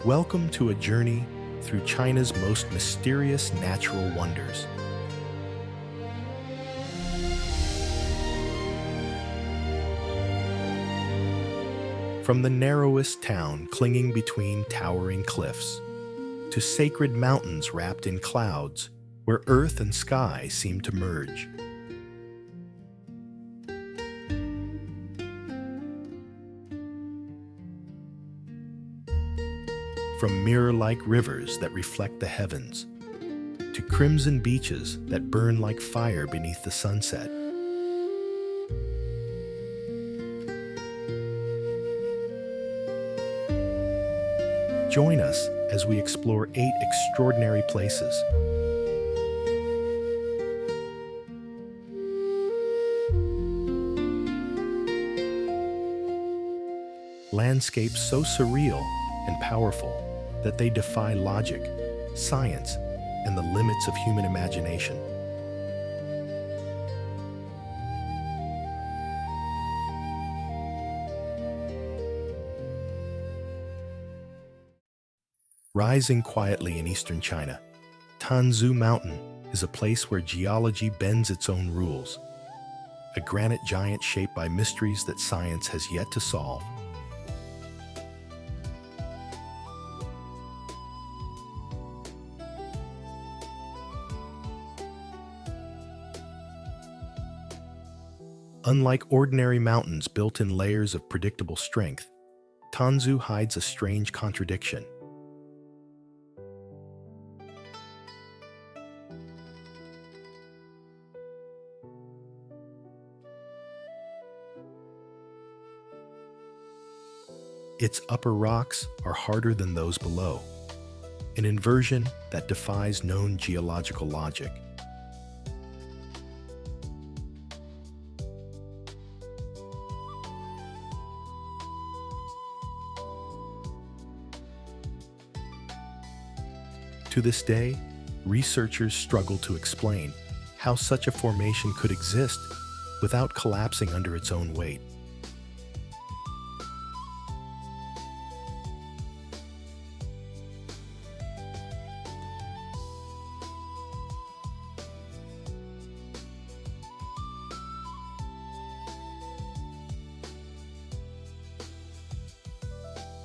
Welcome to a journey through China's most mysterious natural wonders. From the narrowest town clinging between towering cliffs, to sacred mountains wrapped in clouds where earth and sky seem to merge. From mirror-like rivers that reflect the heavens, to crimson beaches that burn like fire beneath the sunset. Join us as we explore 8 extraordinary places. Landscapes so surreal and powerful that they defy logic, science, and the limits of human imagination. Rising quietly in eastern China, Tanzhu Mountain is a place where geology bends its own rules, a granite giant shaped by mysteries that science has yet to solve. Unlike ordinary mountains built in layers of predictable strength, Tanzhu hides a strange contradiction. Its upper rocks are harder than those below, an inversion that defies known geological logic. To this day, researchers struggle to explain how such a formation could exist without collapsing under its own weight.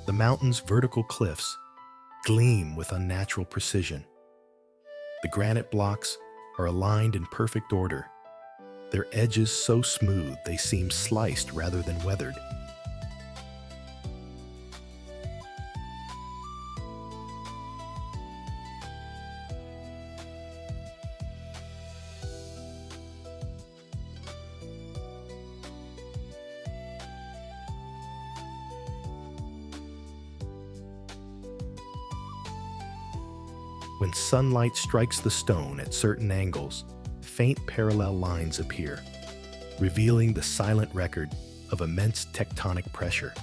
The mountain's vertical cliffs gleam with unnatural precision. The granite blocks are aligned in perfect order, their edges so smooth they seem sliced rather than weathered. When sunlight strikes the stone at certain angles, faint parallel lines appear, revealing the silent record of immense tectonic pressure.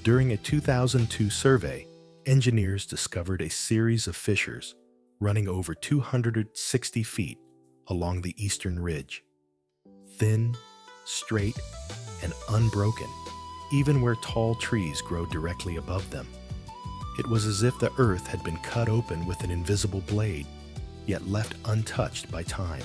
During a 2002 survey, engineers discovered a series of fissures running over 260 feet along the eastern ridge. Thin, straight, and unbroken, even where tall trees grow directly above them. It was as if the earth had been cut open with an invisible blade, yet left untouched by time.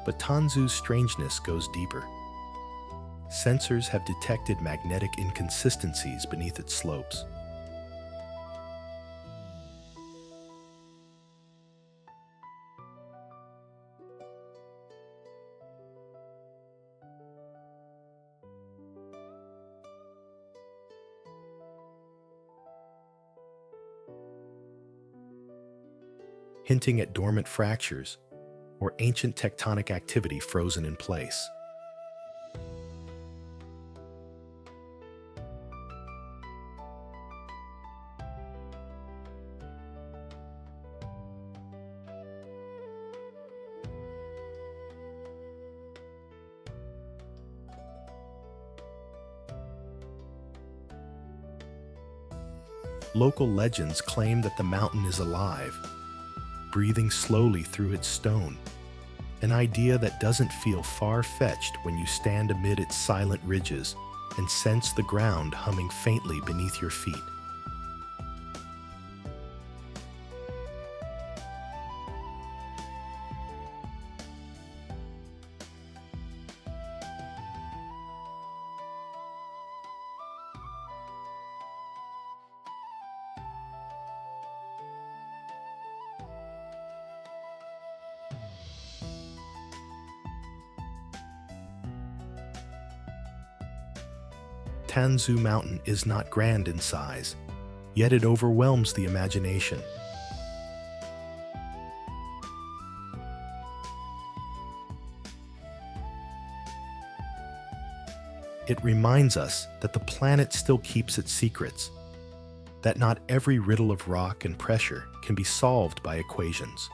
But Tanzhu's strangeness goes deeper. Sensors have detected magnetic inconsistencies beneath its slopes. hinting at dormant fractures or ancient tectonic activity frozen in place. Local legends claim that the mountain is alive, breathing slowly through its stone, an idea that doesn't feel far-fetched when you stand amid its silent ridges and sense the ground humming faintly beneath your feet. Tanzhu Mountain is not grand in size, yet it overwhelms the imagination. It reminds us that the planet still keeps its secrets, that not every riddle of rock and pressure can be solved by equations.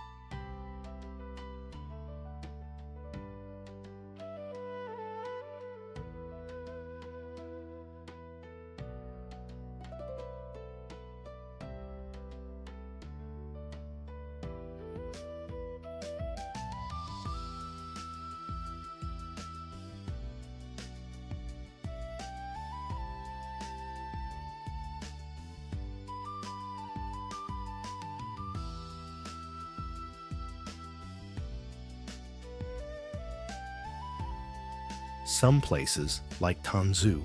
Some places, like Tanzhu,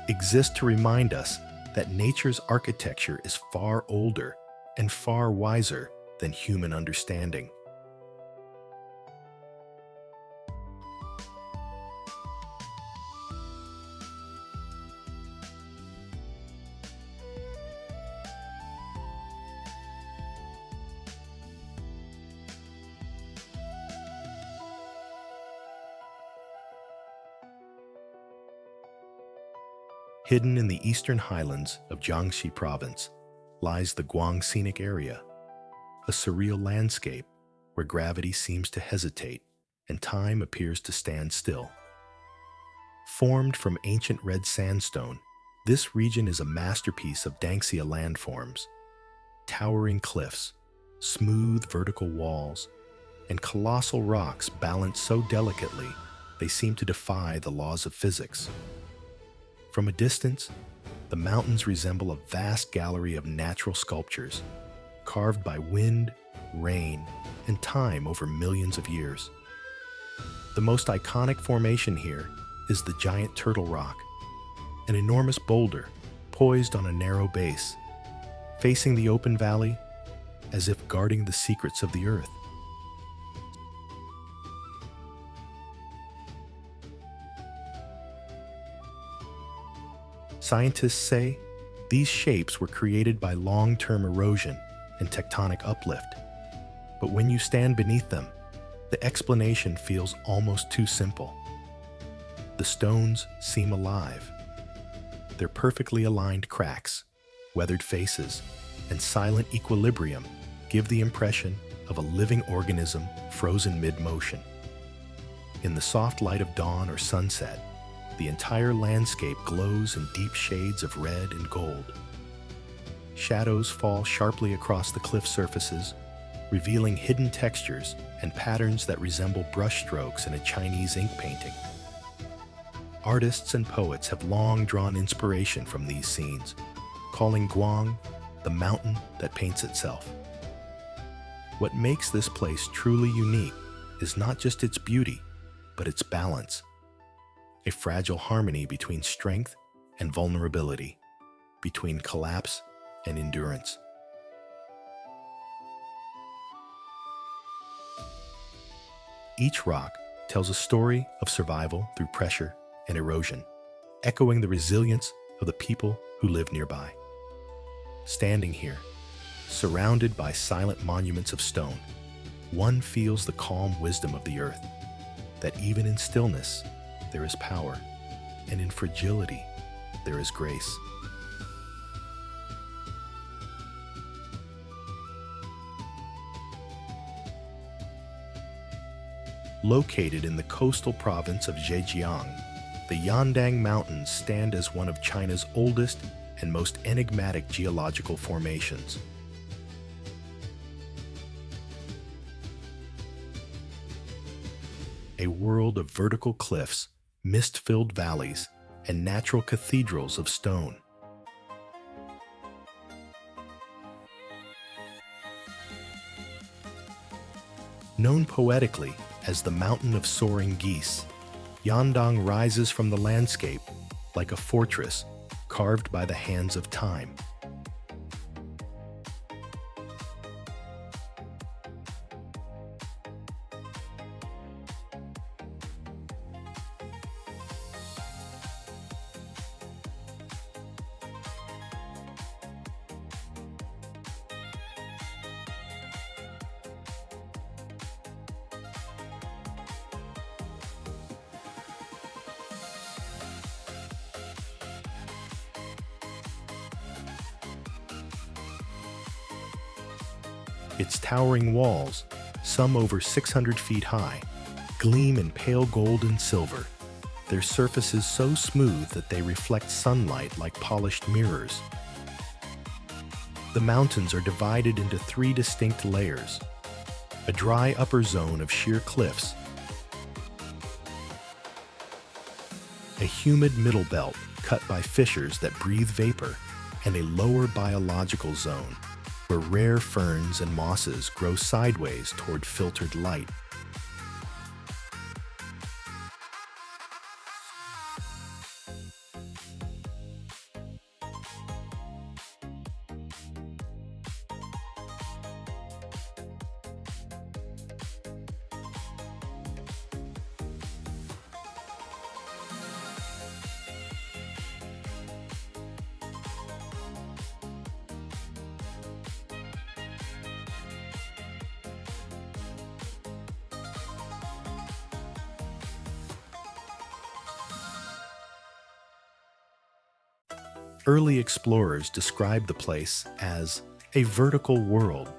exist to remind us that nature's architecture is far older and far wiser than human understanding. Hidden in the eastern highlands of Jiangxi Province lies the Guang Scenic Area, a surreal landscape where gravity seems to hesitate and time appears to stand still. Formed from ancient red sandstone, this region is a masterpiece of Danxia landforms. Towering cliffs, smooth vertical walls, and colossal rocks balanced so delicately they seem to defy the laws of physics. From a distance, the mountains resemble a vast gallery of natural sculptures, carved by wind, rain, and time over millions of years. The most iconic formation here is the giant Turtle Rock, an enormous boulder poised on a narrow base, facing the open valley as if guarding the secrets of the earth. Scientists say these shapes were created by long-term erosion and tectonic uplift. But when you stand beneath them, the explanation feels almost too simple. The stones seem alive. Their perfectly aligned cracks, weathered faces, and silent equilibrium give the impression of a living organism frozen mid-motion. In the soft light of dawn or sunset, the entire landscape glows in deep shades of red and gold. Shadows fall sharply across the cliff surfaces, revealing hidden textures and patterns that resemble brushstrokes in a Chinese ink painting. Artists and poets have long drawn inspiration from these scenes, calling Guang the mountain that paints itself. What makes this place truly unique is not just its beauty, but its balance. A fragile harmony between strength and vulnerability, between collapse and endurance. Each rock tells a story of survival through pressure and erosion, echoing the resilience of the people who live nearby. Standing here, Surrounded by silent monuments of stone, one feels the calm wisdom of the earth, that even in stillness there is power, and in fragility there is grace. Located in the coastal province of Zhejiang, the Yandang Mountains stand as one of China's oldest and most enigmatic geological formations. A world of vertical cliffs, mist-filled valleys, and natural cathedrals of stone. Known poetically as the Mountain of Soaring Geese, Yandang rises from the landscape like a fortress carved by the hands of time. Its towering walls, some over 600 feet high, gleam in pale gold and silver, their surfaces so smooth that they reflect sunlight like polished mirrors. The mountains are divided into three distinct layers: a dry upper zone of sheer cliffs, a humid middle belt cut by fissures that breathe vapor, and a lower biological zone where rare ferns and mosses grow sideways toward filtered light. Early explorers described the place as a vertical world,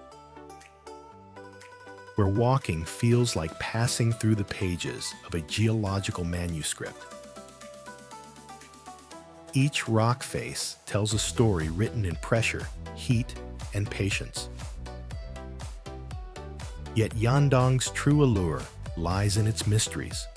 where walking feels like passing through the pages of a geological manuscript. Each rock face tells a story written in pressure, heat, and patience. Yet Yandang's true allure lies in its mysteries.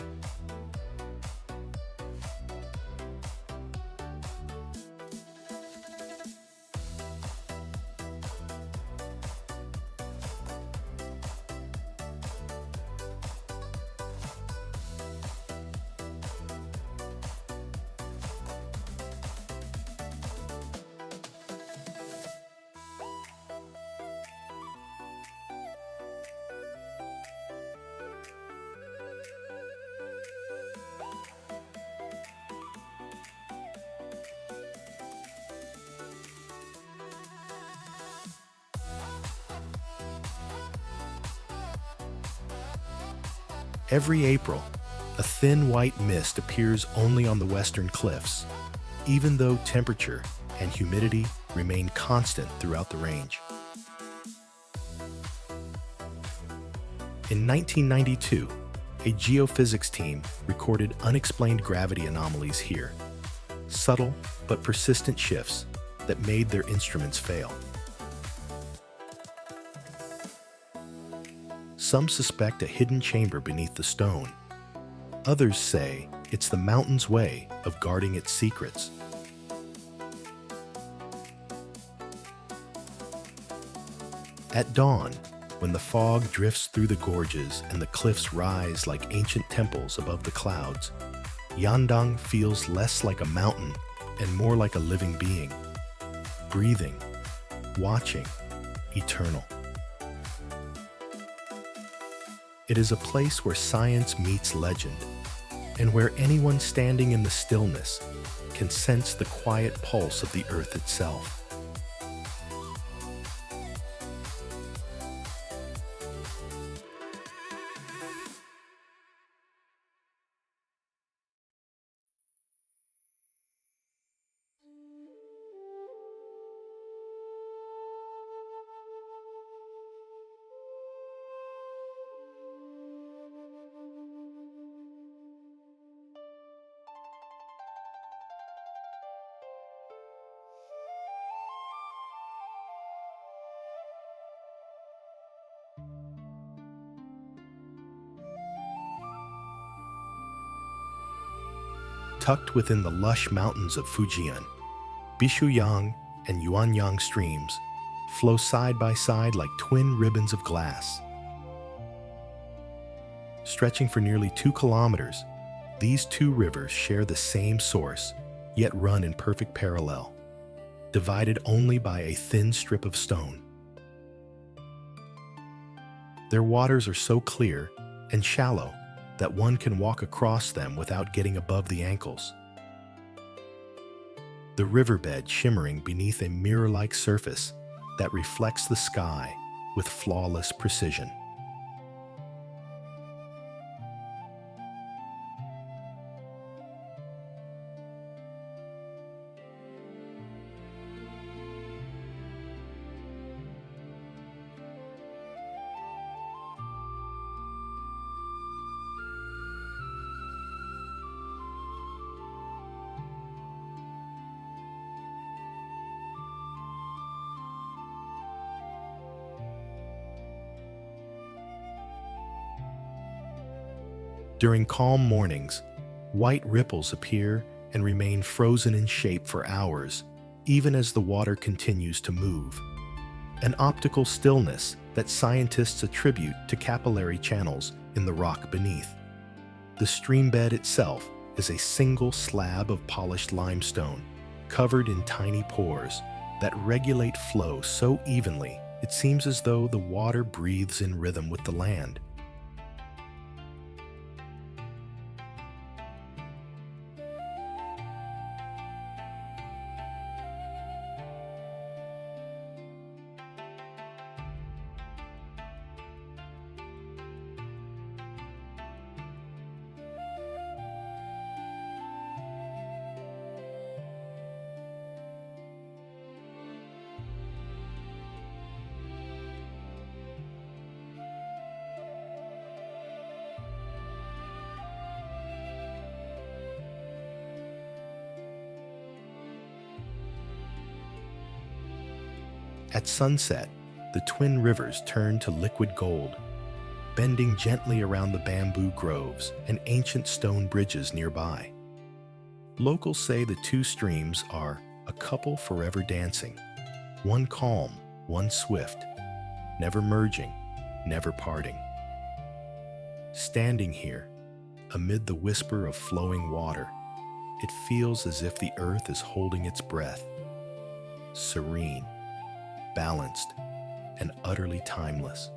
Every April, a thin white mist appears only on the western cliffs, even though temperature and humidity remain constant throughout the range. In 1992, a geophysics team recorded unexplained gravity anomalies here, subtle but persistent shifts that made their instruments fail. Some suspect a hidden chamber beneath the stone. Others say it's the mountain's way of guarding its secrets. At dawn, when the fog drifts through the gorges and the cliffs rise like ancient temples above the clouds, Yandang feels less like a mountain and more like a living being, breathing, watching, eternal. It is a place where science meets legend, and where anyone standing in the stillness can sense the quiet pulse of the earth itself. Tucked within the lush mountains of Fujian, Bishuyang and Yuanyang streams flow side by side like twin ribbons of glass. Stretching for nearly 2 kilometers, these two rivers share the same source, yet run in perfect parallel, divided only by a thin strip of stone. Their waters are so clear and shallow that one can walk across them without getting above the ankles. The riverbed shimmering beneath a mirror-like surface that reflects the sky with flawless precision. During calm mornings, white ripples appear and remain frozen in shape for hours, even as the water continues to move. An optical stillness that scientists attribute to capillary channels in the rock beneath. The stream bed itself is a single slab of polished limestone, covered in tiny pores that regulate flow so evenly it seems as though the water breathes in rhythm with the land. At sunset, the twin rivers turn to liquid gold, bending gently around the bamboo groves and ancient stone bridges nearby. Locals say the two streams are a couple forever dancing, one calm, one swift, never merging, never parting. Standing here, amid the whisper of flowing water, it feels as if the earth is holding its breath, serene, balanced, and utterly timeless.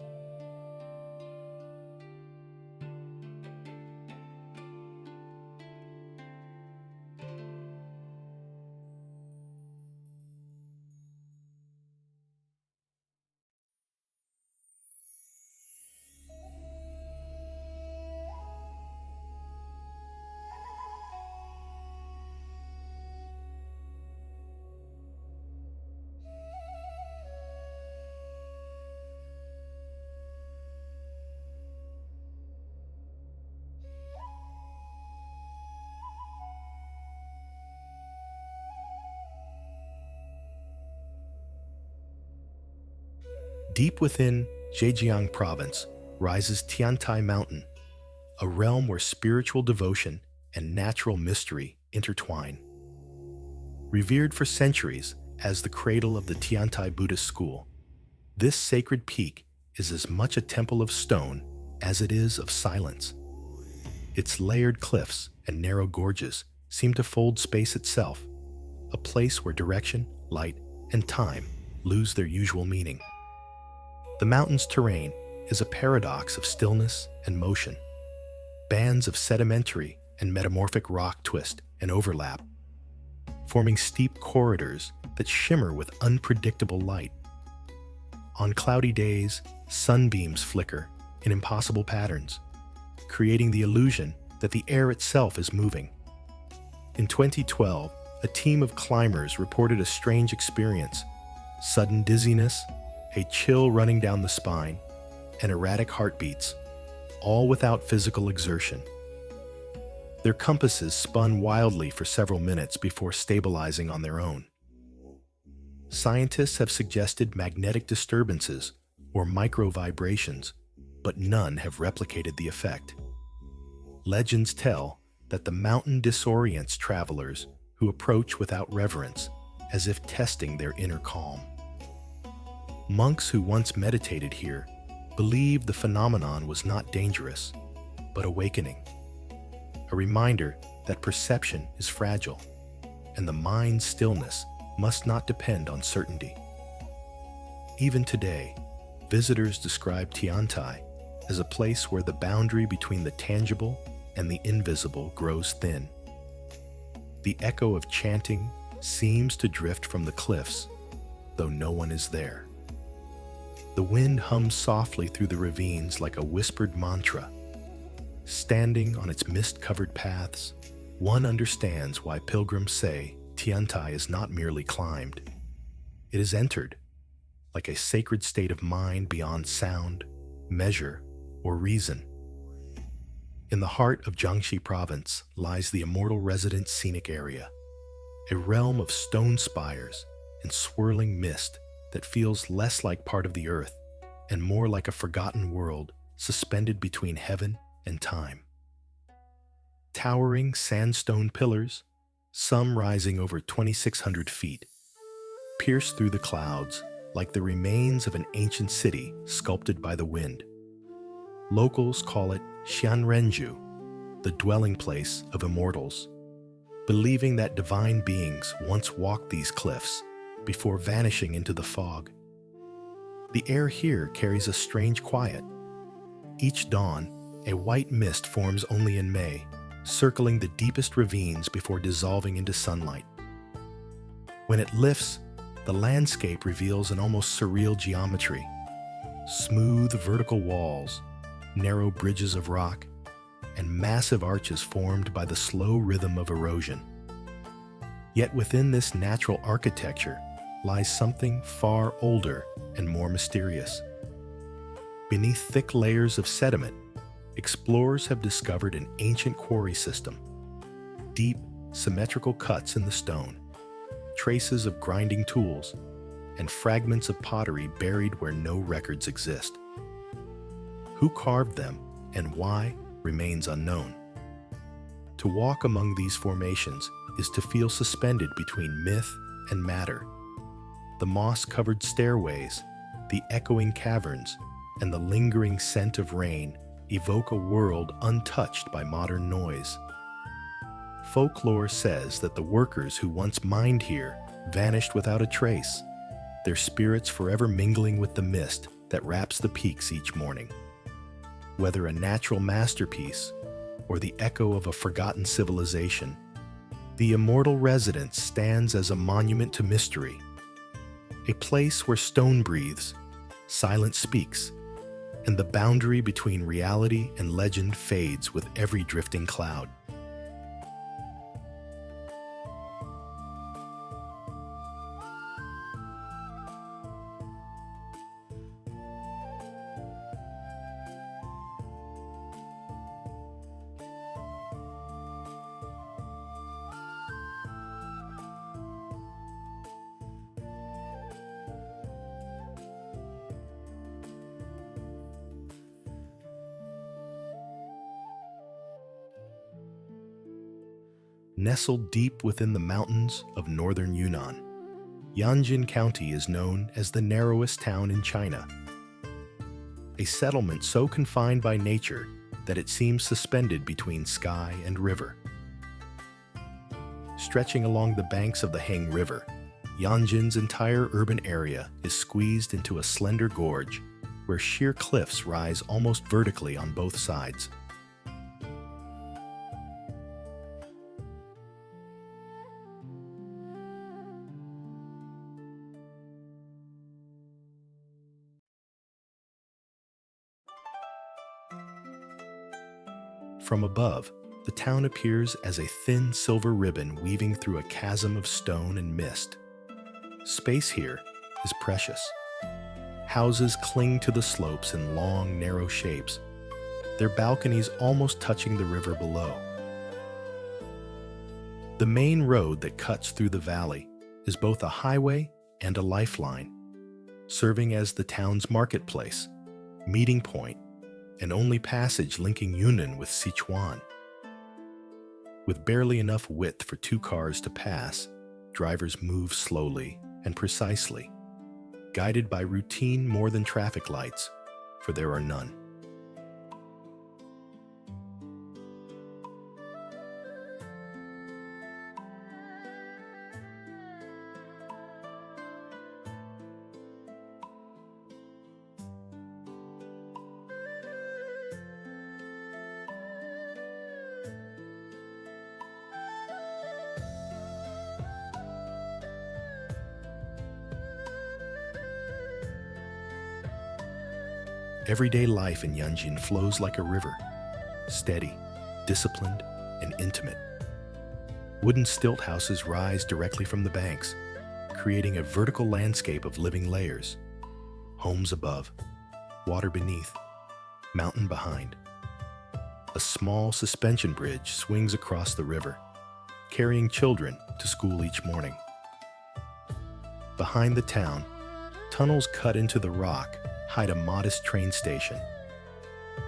Deep within Zhejiang province rises Tiantai Mountain, a realm where spiritual devotion and natural mystery intertwine. Revered for centuries as the cradle of the Tiantai Buddhist school, this sacred peak is as much a temple of stone as it is of silence. Its layered cliffs and narrow gorges seem to fold space itself, a place where direction, light, and time lose their usual meaning. The mountain's terrain is a paradox of stillness and motion. Bands of sedimentary and metamorphic rock twist and overlap, forming steep corridors that shimmer with unpredictable light. On cloudy days, sunbeams flicker in impossible patterns, creating the illusion that the air itself is moving. In 2012, a team of climbers reported a strange experience: sudden dizziness, a chill running down the spine, and erratic heartbeats, all without physical exertion. Their compasses spun wildly for several minutes before stabilizing on their own. Scientists have suggested magnetic disturbances or micro-vibrations, but none have replicated the effect. Legends tell that the mountain disorients travelers who approach without reverence, as if testing their inner calm. Monks who once meditated here believed the phenomenon was not dangerous, but awakening. A reminder that perception is fragile, and the mind's stillness must not depend on certainty. Even today, visitors describe Tiantai as a place where the boundary between the tangible and the invisible grows thin. The echo of chanting seems to drift from the cliffs, though no one is there. The wind hums softly through the ravines like a whispered mantra. Standing on its mist-covered paths, one understands why pilgrims say Tiantai is not merely climbed. It is entered, like a sacred state of mind beyond sound, measure, or reason. In the heart of Jiangxi province lies the immortal residence scenic area, a realm of stone spires and swirling mist that feels less like part of the earth and more like a forgotten world suspended between heaven and time. Towering sandstone pillars, some rising over 2,600 feet, pierce through the clouds like the remains of an ancient city sculpted by the wind. Locals call it Xianrenju, the dwelling place of immortals, believing that divine beings once walked these cliffs before vanishing into the fog. The air here carries a strange quiet. Each dawn, a white mist forms only in May, circling the deepest ravines before dissolving into sunlight. When it lifts, the landscape reveals an almost surreal geometry. Smooth vertical walls, narrow bridges of rock, and massive arches formed by the slow rhythm of erosion. Yet within this natural architecture lies something far older and more mysterious. Beneath thick layers of sediment, explorers have discovered an ancient quarry system. Deep, symmetrical cuts in the stone, traces of grinding tools, and fragments of pottery buried where no records exist. Who carved them and why remains unknown. To walk among these formations is to feel suspended between myth and matter. The moss-covered stairways, the echoing caverns, and the lingering scent of rain evoke a world untouched by modern noise. Folklore says that the workers who once mined here vanished without a trace, their spirits forever mingling with the mist that wraps the peaks each morning. Whether a natural masterpiece or the echo of a forgotten civilization, the immortal residence stands as a monument to mystery, a place where stone breathes, silence speaks, and the boundary between reality and legend fades with every drifting cloud. Nestled deep within the mountains of northern Yunnan, Yanjin County is known as the narrowest town in China. A settlement so confined by nature that it seems suspended between sky and river. Stretching along the banks of the Heng River, Yanjin's entire urban area is squeezed into a slender gorge where sheer cliffs rise almost vertically on both sides. From above, the town appears as a thin silver ribbon weaving through a chasm of stone and mist. Space here is precious. Houses cling to the slopes in long, narrow shapes, their balconies almost touching the river below. The main road that cuts through the valley is both a highway and a lifeline, serving as the town's marketplace, meeting point, and only passage linking Yunnan with Sichuan. With barely enough width for two cars to pass, drivers move slowly and precisely, guided by routine more than traffic lights, for there are none. Everyday life in Yanjin flows like a river, steady, disciplined, and intimate. Wooden stilt houses rise directly from the banks, creating a vertical landscape of living layers. Homes above, water beneath, mountain behind. A small suspension bridge swings across the river, carrying children to school each morning. Behind the town, tunnels cut into the rock hide a modest train station,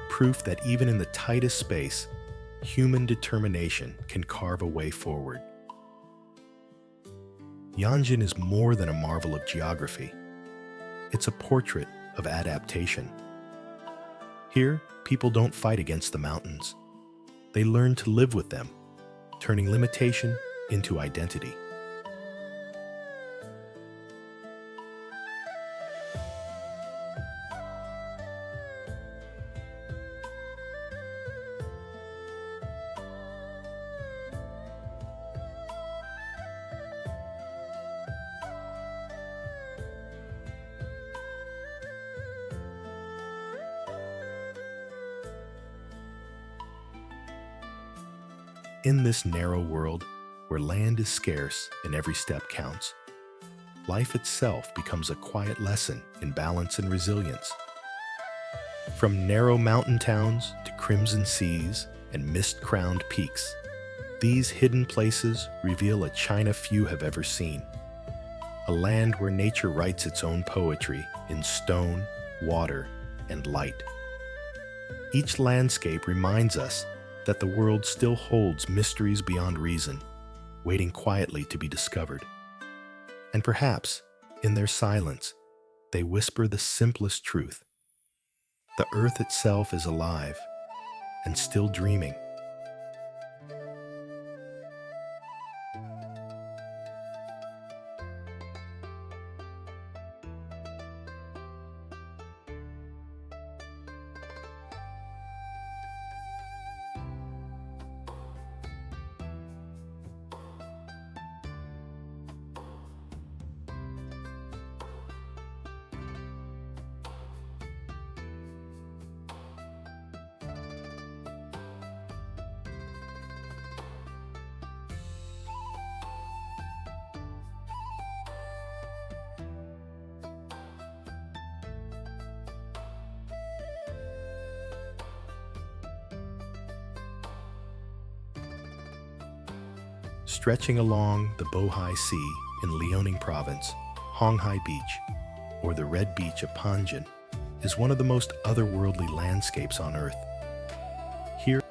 proof that even in the tightest space, human determination can carve a way forward. Yanjin is more than a marvel of geography. It's a portrait of adaptation. Here, people don't fight against the mountains. They learn to live with them, turning limitation into identity. In this narrow world, where land is scarce and every step counts, life itself becomes a quiet lesson in balance and resilience. From narrow mountain towns to crimson seas and mist-crowned peaks, these hidden places reveal a China few have ever seen. A land where nature writes its own poetry in stone, water, and light. Each landscape reminds us that the world still holds mysteries beyond reason, waiting quietly to be discovered. And perhaps, in their silence, they whisper the simplest truth. The earth itself is alive and still dreaming. Stretching along the Bohai Sea in Liaoning Province, Honghai Beach, or the Red Beach of Panjin, is one of the most otherworldly landscapes on Earth. Here,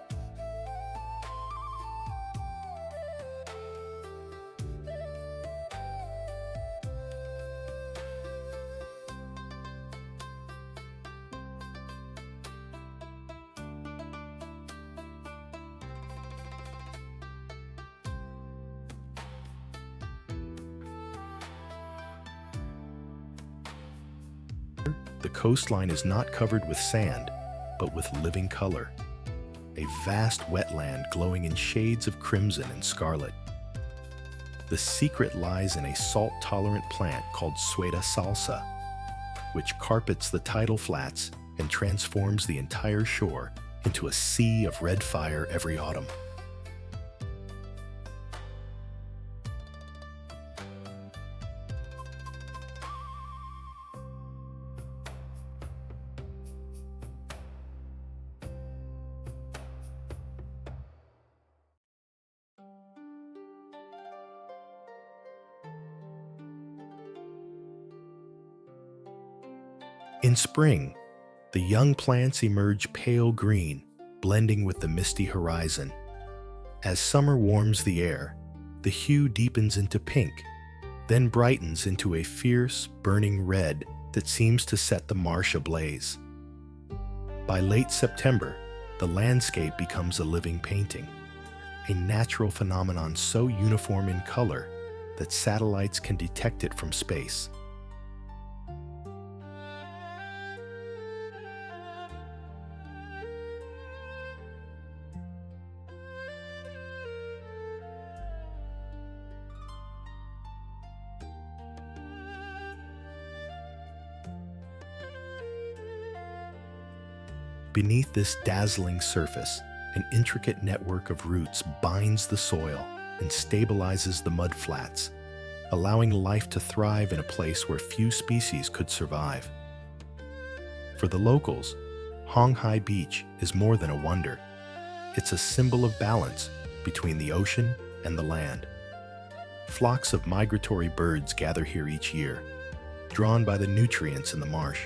the coastline is not covered with sand, but with living color. A vast wetland glowing in shades of crimson and scarlet. The secret lies in a salt-tolerant plant called Sueda salsa, which carpets the tidal flats and transforms the entire shore into a sea of red fire every autumn. In spring, the young plants emerge pale green, blending with the misty horizon. As summer warms the air, the hue deepens into pink, then brightens into a fierce, burning red that seems to set the marsh ablaze. By late September, the landscape becomes a living painting, a natural phenomenon so uniform in color that satellites can detect it from space. Beneath this dazzling surface, an intricate network of roots binds the soil and stabilizes the mudflats, allowing life to thrive in a place where few species could survive. For the locals, Hong Hai Beach is more than a wonder. It's a symbol of balance between the ocean and the land. Flocks of migratory birds gather here each year, drawn by the nutrients in the marsh.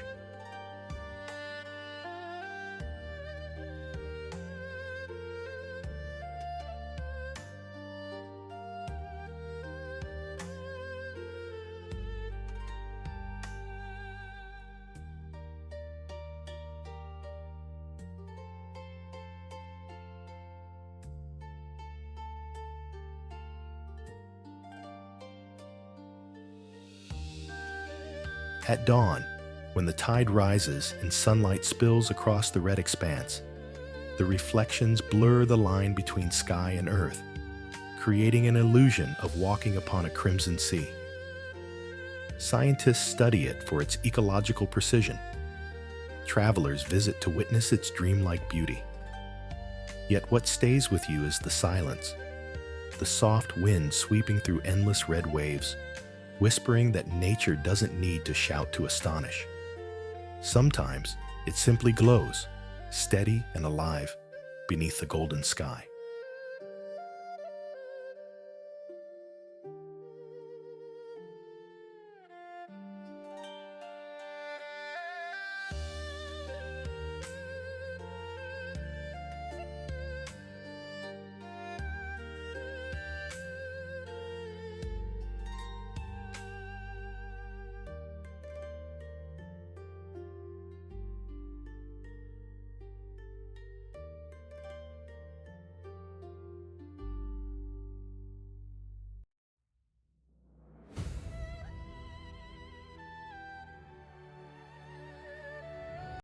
At dawn, when the tide rises and sunlight spills across the red expanse, the reflections blur the line between sky and earth, creating an illusion of walking upon a crimson sea. Scientists study it for its ecological precision. Travelers visit to witness its dreamlike beauty. Yet what stays with you is the silence, the soft wind sweeping through endless red waves, whispering that nature doesn't need to shout to astonish. Sometimes it simply glows, steady and alive, beneath the golden sky.